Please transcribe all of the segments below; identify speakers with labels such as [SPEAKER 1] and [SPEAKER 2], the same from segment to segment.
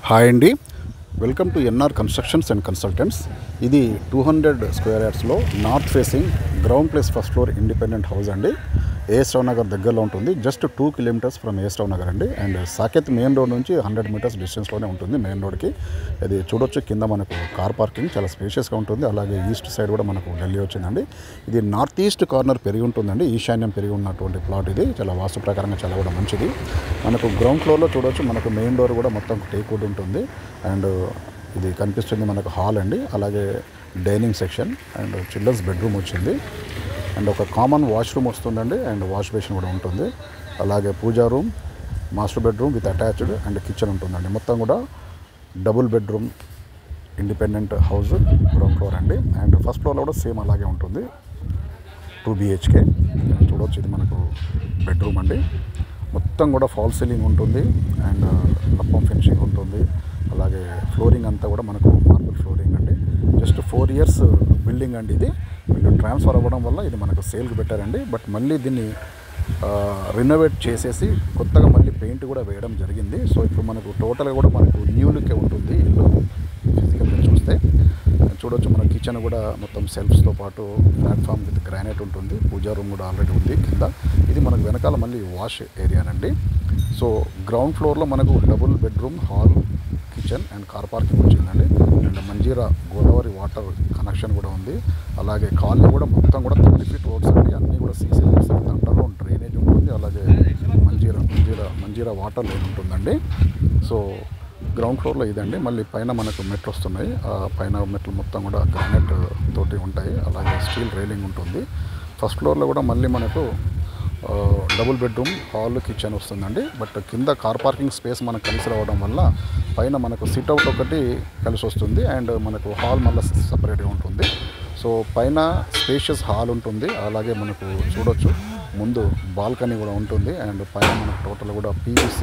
[SPEAKER 1] Hi అండి, welcome to NR constructions and consultants. ఇది 200 square యార్డ్స్లో north facing ground plus first floor independent house అండి. AS Rao Nagar దగ్గరలో ఉంటుంది. Just 2 kilometres from AS Rao Nagar అండి. అండ్ సాకేత్ మెయిన్ రోడ్ నుంచి 100 మీటర్స్ డిస్టెన్స్లోనే ఉంటుంది మెయిన్ రోడ్కి. ఇది చూడొచ్చు, కింద మనకు కార్ పార్కింగ్ చాలా స్పేషియస్గా ఉంటుంది. అలాగే ఈస్ట్ సైడ్ కూడా మనకు ఢిల్లీ వచ్చిందండి. ఇది నార్త్ ఈస్ట్ కార్నర్ పెరిగి ఉంటుందండి, ఈశాన్యం పెరిగి ఉన్నటువంటి ప్లాట్. ఇది చాలా వాస్తు ప్రకారంగా చాలా కూడా మంచిది. మనకు గ్రౌండ్ ఫ్లోర్లో చూడొచ్చు, మనకు మెయిన్ డోర్ కూడా మొత్తం టేక్ వుడ్ ఉంటుంది. అండ్ ఇది కనిపిస్తుంది మనకు హాల్ అండి, అలాగే dining section and children's bedroom వచ్చింది. అండ్ ఒక కామన్ వాష్రూమ్ వస్తుందండి, అండ్ వాష్ బేసిన్ కూడా ఉంటుంది. అలాగే puja room, master bedroom with attached and kitchen ఉంటుందండి. మొత్తం కూడా double bedroom independent house ground floor అండి. అండ్ ఫస్ట్ ఫ్లోర్లో కూడా సేమ్ అలాగే ఉంటుంది, 2 BHK. చూడవచ్చు, ఇది మనకు బెడ్రూమ్ అండి. మొత్తం కూడా ఫాల్ సీలింగ్ ఉంటుంది అండ్ లప్పం ఫినిషింగ్ ఉంటుంది. అలాగే ఫ్లోరింగ్ అంతా కూడా మనకు మార్బుల్ ఫ్లోరింగ్ అండి. జస్ట్ 4 years బిల్డింగ్ అండి. ఇది వీళ్ళు ట్రాన్స్ఫర్ అవ్వడం వల్ల ఇది మనకు సేల్కి పెట్టారండి. బట్ మళ్ళీ దీన్ని రినోవేట్ చేసేసి కొత్తగా మళ్ళీ పెయింట్ కూడా వేయడం జరిగింది. సో ఇప్పుడు మనకు టోటల్గా కూడా మనకు న్యూ లుక్కే ఉంటుంది ఇల్లు. ఫిజికల్గా చూస్తే చూడవచ్చు, మన కిచెన్ కూడా మొత్తం సెల్ఫ్స్తో పాటు ప్లాట్ఫామ్ విత్ గ్రానైట్ ఉంటుంది. పూజా రూమ్ కూడా ఆల్రెడీ ఉంది కింద. ఇది మనకు వెనకాల మళ్ళీ వాష్ ఏరియానండి. సో గ్రౌండ్ ఫ్లోర్లో మనకు double bedroom, hall, kitchen and car parking వచ్చిందండి. And Manjeera Godavari water connection కూడా ఉంది. అలాగే కాలనీ కూడా మొత్తం కూడా 30 feet రోడ్స్ అండి. అన్నీ కూడా సీసీ రోడ్స్, దాంట్లో డ్రైనేజ్ ఉంటుంది. అలాగే మంజీరా వాటర్ లైన్ ఉంటుందండి. సో గ్రౌండ్ ఫ్లోర్లో ఇదండి. మళ్ళీ పైన మనకు మెట్లు వస్తున్నాయి. పైన మెట్లు మొత్తం కూడా గ్రానైట్ తోటి ఉంటాయి. అలాగే స్టీల్ రైలింగ్ ఉంటుంది. ఫస్ట్ ఫ్లోర్లో కూడా మళ్ళీ మనకు డబుల్ బెడ్రూమ్, హాల్, కిచెన్ వస్తుందండి. బట్ కింద కార్ పార్కింగ్ స్పేస్ మనకు కలిసి రావడం వల్ల పైన మనకు సిట్అవుట్ ఒకటి కలిసి వస్తుంది. అండ్ మనకు హాల్ మళ్ళీ సపరేట్గా ఉంటుంది. సో పైన స్పేషియస్ హాల్ ఉంటుంది. అలాగే మనకు చూడొచ్చు, ముందు బాల్కనీ కూడా ఉంటుంది. అండ్ పైన మనకు టోటల్ కూడా PVC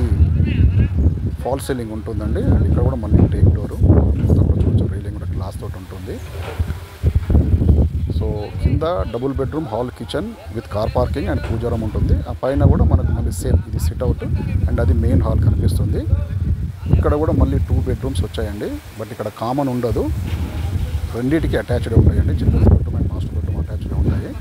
[SPEAKER 1] ఫాల్ సీలింగ్ ఉంటుందండి. అండ్ ఇక్కడ కూడా మళ్ళీ టేక్ డోరు మొత్తం కూడా చూడొచ్చు, రైలింగ్ కూడా గ్లాస్ తోటి ఉంటుంది. సో కింద double bedroom, hall, kitchen with car parking and puja room ఉంటుంది. ఆ పైన కూడా మనకు మళ్ళీ సేమ్ ఇది సిట్అవుట్ అండ్ అది మెయిన్ హాల్ కనిపిస్తుంది. ఇక్కడ కూడా మళ్ళీ 2 bedrooms వచ్చాయండి. బట్ ఇక్కడ కామన్ ఉండదు, రెండింటికి అటాచ్డ్ ఉంటాయండి. Children's bedroom and master bedroom attached ఉంటాయి.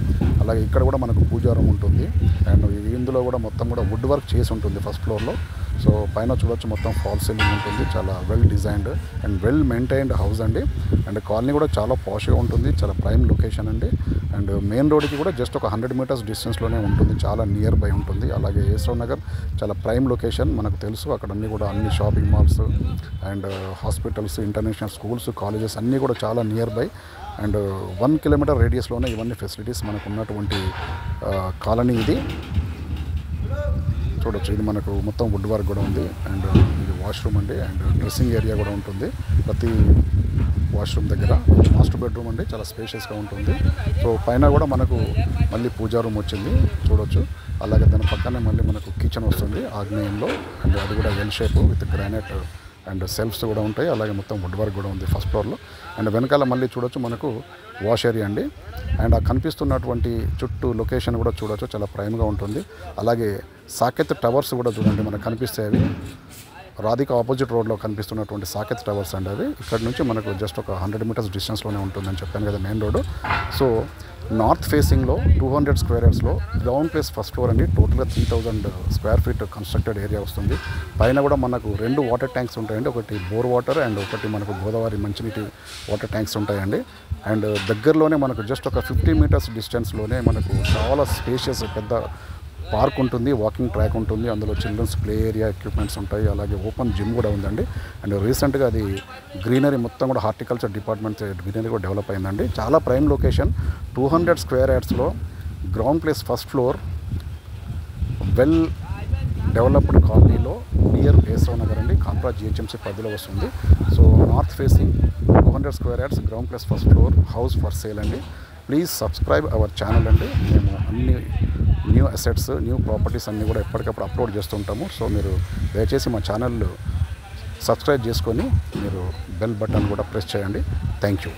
[SPEAKER 1] అలాగే ఇక్కడ కూడా మనకు పూజా రూమ్ ఉంటుంది. అండ్ ఇందులో కూడా మొత్తం కూడా వుడ్ వర్క్ చేసి ఉంటుంది ఫస్ట్ ఫ్లోర్లో. సో పైన చూడొచ్చు, మొత్తం ఫాల్ సీలింగ్ ఉంటుంది. చాలా well designed and well maintained house అండి. అండ్ కాలనీ కూడా చాలా పాష్గా ఉంటుంది, చాలా ప్రైమ్ లొకేషన్ అండి. అండ్ మెయిన్ రోడ్కి కూడా జస్ట్ ఒక 100 meters డిస్టెన్స్లోనే ఉంటుంది, చాలా నియర్ బై ఉంటుంది. అలాగే ఏఎస్ రావు నగర్ చాలా ప్రైమ్ లొకేషన్ మనకు తెలుసు. అక్కడ అన్ని shopping malls and hospitals, international schools, colleges అన్నీ కూడా చాలా నియర్ బై. అండ్ 1 kilometer రేడియస్లోనే ఇవన్నీ ఫెసిలిటీస్ మనకు ఉన్నటువంటి కాలనీ ఇది. చూడొచ్చు, ఇది మనకు మొత్తం వుడ్ వర్క్ కూడా ఉంది. అండ్ ఇది వాష్రూమ్ అండి. అండ్ డ్రెస్సింగ్ ఏరియా కూడా ఉంటుంది ప్రతి వాష్రూమ్ దగ్గర. మాస్టర్ బెడ్రూమ్ అండి, చాలా స్పేషియస్గా ఉంటుంది. సో పైన కూడా మనకు మళ్ళీ పూజా రూమ్ వచ్చింది చూడొచ్చు. అలాగే దాని పక్కనే మళ్ళీ మనకు కిచెన్ వస్తుంది ఆగ్నేయంలో. అండ్ అది కూడా L shape with granite and shelves కూడా ఉంటాయి. అలాగే మొత్తం వుడ్ వర్క్ కూడా ఉంది ఫస్ట్ ఫ్లోర్లో. అండ్ వెనకాల మళ్ళీ చూడొచ్చు మనకు వాష్ ఏరియా అండి. అండ్ ఆ కనిపిస్తున్నటువంటి చుట్టూ లొకేషన్ కూడా చూడొచ్చు, చాలా ప్రైమ్గా ఉంటుంది. అలాగే సాకేత్ టవర్స్ కూడా చూడండి మనకు కనిపిస్తాయి. అవి రాధిక ఆపోజిట్ రోడ్లో కనిపిస్తున్నటువంటి సాకేత్ టవర్స్ అండి. అవి ఇక్కడ నుంచి మనకు జస్ట్ ఒక 100 meters డిస్టెన్స్లోనే ఉంటుందని చెప్పాను కదా మెయిన్ రోడ్డు. సో నార్త్ ఫేసింగ్లో 200 square yardsలో గ్రౌండ్ ప్లేస్ ఫస్ట్ ఫ్లోర్ అండి. టోటల్గా 3000 square feet కన్స్ట్రక్టెడ్ ఏరియా వస్తుంది. పైన కూడా మనకు 2 వాటర్ ట్యాంక్స్ ఉంటాయండి. ఒకటి బోర్ వాటర్ అండ్ ఒకటి మనకు గోదావరి మంచినీటి వాటర్ ట్యాంక్స్ ఉంటాయండి. అండ్ దగ్గరలోనే మనకు జస్ట్ ఒక 50 meters డిస్టెన్స్లోనే మనకు చాలా స్పేషియస్ పెద్ద పార్క్ ఉంటుంది, వాకింగ్ ట్రాక్ ఉంటుంది. అందులో చిల్డ్రన్స్ ప్లే ఏరియా ఎక్విప్మెంట్స్ ఉంటాయి. అలాగే ఓపెన్ జిమ్ కూడా ఉందండి. అండ్ రీసెంట్గా అది గ్రీనరీ మొత్తం కూడా హార్టికల్చర్ డిపార్ట్మెంట్ గ్రీనరీ కూడా డెవలప్ అయిందండి. చాలా ప్రైమ్ లొకేషన్, 200 square yardsలో ground plus first floor, well developed కాలనీలో నియర్ ఏఎస్ రావు నగర్ అండి. కాంప్రా GHMC పరిధిలో వస్తుంది. So north facing 200 square yards ground plus first floor house for sale అండి. ప్లీజ్ సబ్స్క్రైబ్ అవర్ ఛానల్ అండి. మేము అన్ని న్యూ అసెట్స్, న్యూ ప్రాపర్టీస్ అన్నీ కూడా ఎప్పటికప్పుడు అప్లోడ్ చేస్తుంటాము. సో మీరు దయచేసి మా ఛానల్ సబ్స్క్రైబ్ చేసుకొని మీరు బెల్ బటన్ కూడా ప్రెస్ చేయండి. Thank you.